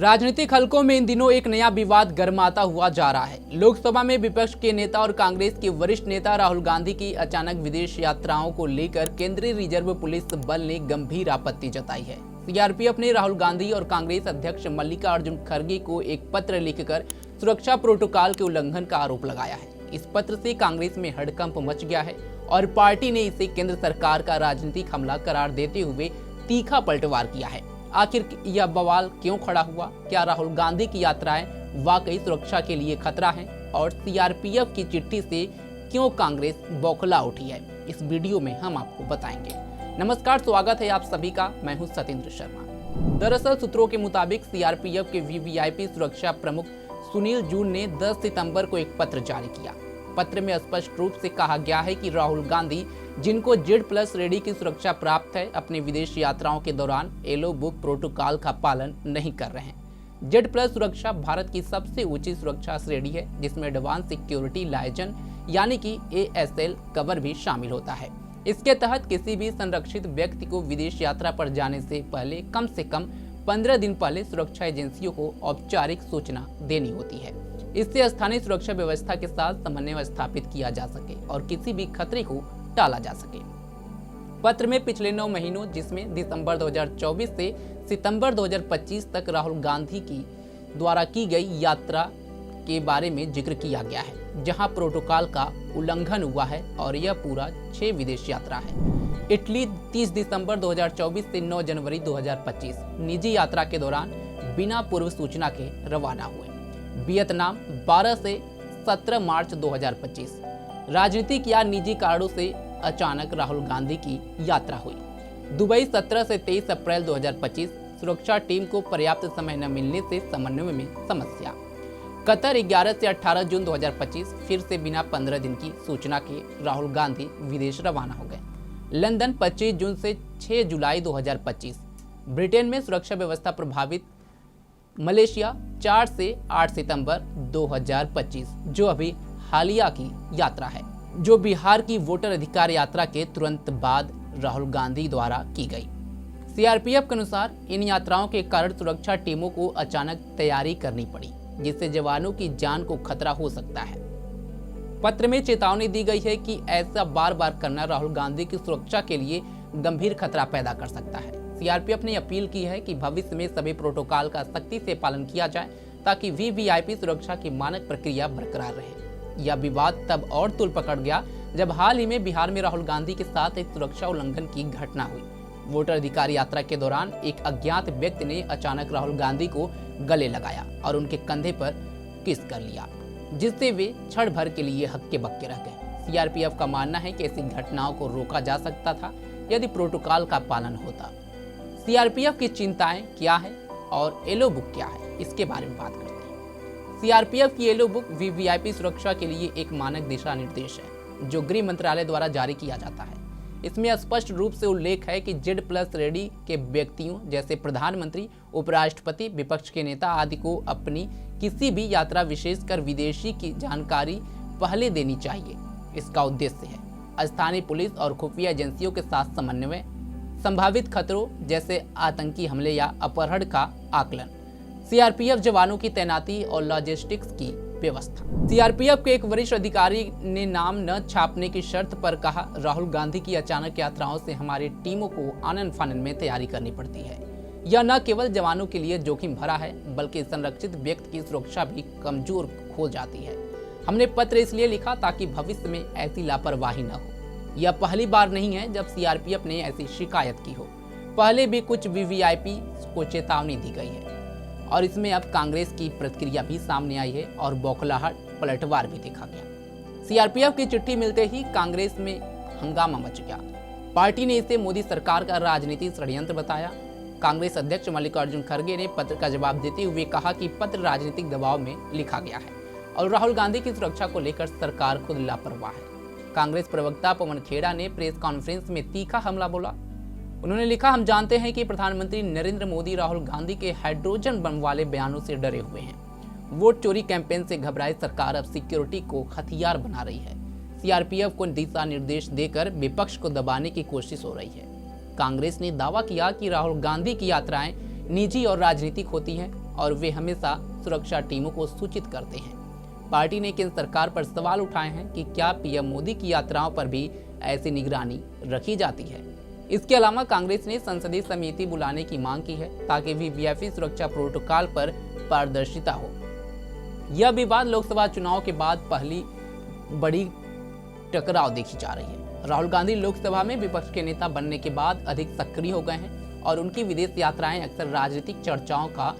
राजनीतिक हलकों में इन दिनों एक नया विवाद गर्माता हुआ जा रहा है। लोकसभा में विपक्ष के नेता और कांग्रेस के वरिष्ठ नेता राहुल गांधी की अचानक विदेश यात्राओं को लेकर केंद्रीय रिजर्व पुलिस बल ने गंभीर आपत्ति जताई है। सीआरपीएफ ने राहुल गांधी और कांग्रेस अध्यक्ष मल्लिकार्जुन खड़गे को एक पत्र लिखकर सुरक्षा प्रोटोकॉल के उल्लंघन का आरोप लगाया है। इस पत्र से कांग्रेस में हड़कंप मच गया है और पार्टी ने इसे केंद्र सरकार का राजनीतिक हमला करार देते हुए तीखा पलटवार किया है। आखिर यह बवाल क्यों खड़ा हुआ? क्या राहुल गांधी की यात्राएं वाकई सुरक्षा के लिए खतरा हैं? और सीआरपीएफ की चिट्ठी से क्यों कांग्रेस बौखला उठी है? इस वीडियो में हम आपको बताएंगे। नमस्कार, स्वागत है आप सभी का। मैं हूं सतेंद्र शर्मा। दरअसल सूत्रों के मुताबिक सीआरपीएफ के वीवीआईपी सुरक्षा प्रमुख सुनील जून ने 10 सितंबर को एक पत्र जारी किया। पत्र में स्पष्ट रूप से कहा गया है कि राहुल गांधी, जिनको Z+ रेडी की सुरक्षा प्राप्त है, अपने विदेश यात्राओं के दौरान येलो बुक प्रोटोकॉल का पालन नहीं कर रहे हैं। Z+ सुरक्षा भारत की सबसे ऊंची सुरक्षा श्रेणी है, जिसमें एडवांस सिक्योरिटी लाइजन यानी कि ASL कवर भी शामिल होता है। इसके तहत किसी भी संरक्षित व्यक्ति को विदेश यात्रा पर जाने से पहले कम से कम 15 दिन पहले सुरक्षा एजेंसियों को औपचारिक सूचना देनी होती है। इससे स्थानीय सुरक्षा व्यवस्था के साथ समन्वय स्थापित किया जा सके और किसी भी खतरे को टाला जा सके। पत्र में पिछले 9 महीनों, जिसमें दिसंबर 2024 से सितंबर 2025 तक राहुल गांधी की द्वारा की गई यात्रा के बारे में जिक्र किया गया है, जहां प्रोटोकॉल का उल्लंघन हुआ है और यह पूरा 6 विदेश यात्रा है। इटली 30 दिसंबर 2024 से 9 जनवरी 2025 निजी यात्रा के दौरान बिना पूर्व सूचना के रवाना हुए। वियतनाम 12 से 17 मार्च 2025 राजनीतिक या निजी कारणों से अचानक राहुल गांधी की यात्रा हुई। दुबई 17 से 23 अप्रैल 2025 सुरक्षा टीम को पर्याप्त समय न मिलने से समन्वय में समस्या। कतर 11 से 18 जून 2025 फिर से बिना 15 दिन की सूचना के राहुल गांधी विदेश रवाना हो गए। लंदन 25 जून से 6 जुलाई 2025 ब्रिटेन में सुरक्षा व्यवस्था प्रभावित। मलेशिया 4 से 8 सितंबर 2025 जो अभी हालिया की यात्रा है, जो बिहार की वोटर अधिकार यात्रा के तुरंत बाद राहुल गांधी द्वारा की गई। सीआरपीएफ के अनुसार इन यात्राओं के कारण सुरक्षा टीमों को अचानक तैयारी करनी पड़ी, जिससे जवानों की जान को खतरा हो सकता है। पत्र में चेतावनी दी गई है कि ऐसा बार बार करना राहुल गांधी की सुरक्षा के लिए गंभीर खतरा पैदा कर सकता है। सीआरपीएफ ने अपील की है कि भविष्य में सभी प्रोटोकॉल का सख्ती से पालन किया जाए, ताकि वीवीआईपी सुरक्षा की मानक प्रक्रिया बरकरार रहे। यह विवाद तब और तूल पकड़ गया जब हाल ही में बिहार में राहुल गांधी के साथ एक सुरक्षा उल्लंघन की घटना हुई। वोटर अधिकार यात्रा के दौरान एक अज्ञात व्यक्ति ने अचानक राहुल गांधी को गले लगाया और उनके कंधे पर किस कर लिया, जिससे वे क्षण भर के लिए हक्के बक्के रह गए। सीआरपीएफ का मानना है कि ऐसी घटनाओं को रोका जा सकता था यदि प्रोटोकॉल का पालन होता। सीआरपीएफ की चिंताएं क्या है और येलो बुक क्या है, इसके बारे में बात करते हैं। सीआरपीएफ की येलो बुक वीवीआईपी सुरक्षा के लिए एक मानक दिशा निर्देश है, जो गृह मंत्रालय द्वारा जारी किया जाता है। इसमें स्पष्ट रूप से उल्लेख है कि Z+ रेडी के व्यक्तियों जैसे प्रधानमंत्री, उपराष्ट्रपति, विपक्ष के नेता आदि को अपनी किसी भी यात्रा, विशेषकर विदेशी की जानकारी पहले देनी चाहिए। इसका उद्देश्य है स्थानीय पुलिस और खुफिया एजेंसियों के साथ समन्वय, संभावित खतरों जैसे आतंकी हमले या अपहरण का आकलन, सीआरपीएफ जवानों की तैनाती और लॉजिस्टिक्स की व्यवस्था। सीआरपीएफ के एक वरिष्ठ अधिकारी ने नाम न छापने की शर्त पर कहा, राहुल गांधी की अचानक यात्राओं से हमारी टीमों को आनन फानन में तैयारी करनी पड़ती है। यह न केवल जवानों के लिए जोखिम भरा है, बल्कि संरक्षित व्यक्ति की सुरक्षा भी कमजोर हो जाती है। हमने पत्र इसलिए लिखा ताकि भविष्य में ऐसी लापरवाही न हो। यह पहली बार नहीं है जब सीआरपीएफ ने ऐसी शिकायत की हो। पहले भी कुछ वीवीआईपी को चेतावनी दी गई है और इसमें अब कांग्रेस की प्रतिक्रिया भी सामने आई है और बौखलाहट, पलटवार भी देखा गया। सीआरपीएफ की चिट्ठी मिलते ही कांग्रेस में हंगामा मच गया। पार्टी ने इसे मोदी सरकार का राजनीतिक षड्यंत्र बताया। कांग्रेस अध्यक्ष मल्लिकार्जुन खड़गे ने पत्र का जवाब देते हुए कहा कि पत्र राजनीतिक दबाव में लिखा गया है और राहुल गांधी की सुरक्षा को लेकर सरकार खुद लापरवाह है। कांग्रेस प्रवक्ता पवन खेड़ा ने प्रेस कॉन्फ्रेंस में तीखा हमला बोला। उन्होंने लिखा, हम जानते हैं कि प्रधानमंत्री नरेंद्र मोदी राहुल गांधी के हाइड्रोजन बम वाले बयानों से डरे हुए हैं। वोट चोरी कैंपेन से घबराई सरकार अब सिक्योरिटी को हथियार बना रही है। सीआरपीएफ को दिशा निर्देश देकर विपक्ष को दबाने की कोशिश हो रही है। कांग्रेस ने दावा किया कि राहुल गांधी की यात्राएं निजी और राजनीतिक होती हैं और वे हमेशा सुरक्षा टीमों को सूचित करते हैं। पार्टी ने केंद्र सरकार पर सवाल उठाए हैं कि क्या पीएम मोदी की यात्राओं पर भी ऐसी निगरानी रखी जाती है। इसके अलावा कांग्रेस ने संसदीय समिति बुलाने की मांग की है ताकि वीवीआईपी सुरक्षा प्रोटोकॉल पर पारदर्शिता हो। यह विवाद लोकसभा चुनाव के बाद पहली बड़ी टकराव देखी जा रही है। राहुल गांधी लोकसभा में विपक्ष के नेता बनने के बाद अधिक सक्रिय हो गए हैं और उनकी विदेश यात्राएं अक्सर राजनीतिक चर्चाओं का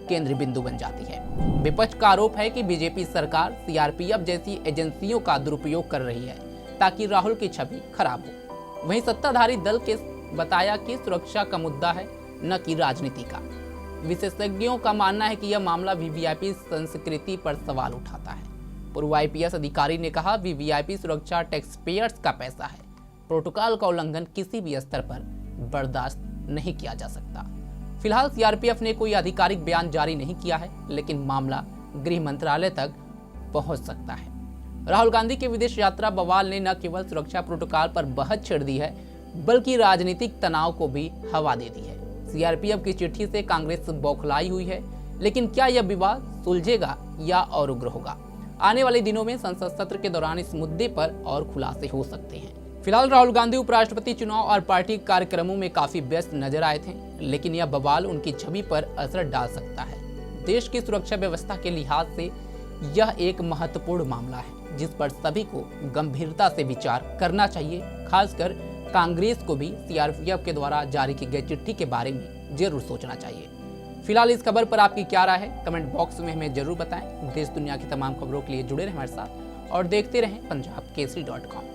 केंद्र बिंदु बन जाती है। विपक्ष का आरोप है कि बीजेपी सरकार सीआरपीएफ जैसी एजेंसियों का दुरुपयोग कर रही है ताकि राहुल की छवि खराब हो। वहीं सत्ताधारी दल के बताया कि सुरक्षा का मुद्दा है, न कि राजनीति का। विशेषज्ञों का मानना है कि यह मामला वीवीआईपी संस्कृति पर सवाल उठाता है। पूर्व आईपीएस अधिकारी ने कहा, वीवीआईपी सुरक्षा टैक्स पेयर्स का पैसा है। प्रोटोकॉल का उल्लंघन किसी भी स्तर पर बर्दाश्त नहीं किया जा सकता। फिलहाल सीआरपीएफ ने कोई आधिकारिक बयान जारी नहीं किया है, लेकिन मामला गृह मंत्रालय तक पहुंच सकता है। राहुल गांधी के विदेश यात्रा बवाल ने न केवल सुरक्षा प्रोटोकॉल पर बहस छेड़ दी है, बल्कि राजनीतिक तनाव को भी हवा दे दी है। सीआरपीएफ की चिट्ठी से कांग्रेस बौखलाई हुई है, लेकिन क्या यह विवाद सुलझेगा या और उग्र होगा? आने वाले दिनों में संसद सत्र के दौरान इस मुद्दे पर और खुलासे हो सकते हैं। फिलहाल राहुल गांधी उपराष्ट्रपति चुनाव और पार्टी कार्यक्रमों में काफी व्यस्त नजर आए थे, लेकिन यह बवाल उनकी छवि पर असर डाल सकता है। देश की सुरक्षा व्यवस्था के लिहाज से यह एक महत्वपूर्ण मामला है, जिस पर सभी को गंभीरता से विचार करना चाहिए। खासकर कांग्रेस को भी सीआरपीएफ के द्वारा जारी की गई चिट्ठी के बारे में जरूर सोचना चाहिए। फिलहाल इस खबर पर आपकी क्या राय है, कमेंट बॉक्स में हमें जरूर बताएं। देश दुनिया की तमाम खबरों के लिए जुड़े रहें हमारे साथ और देखते रहें पंजाब केसरी.com।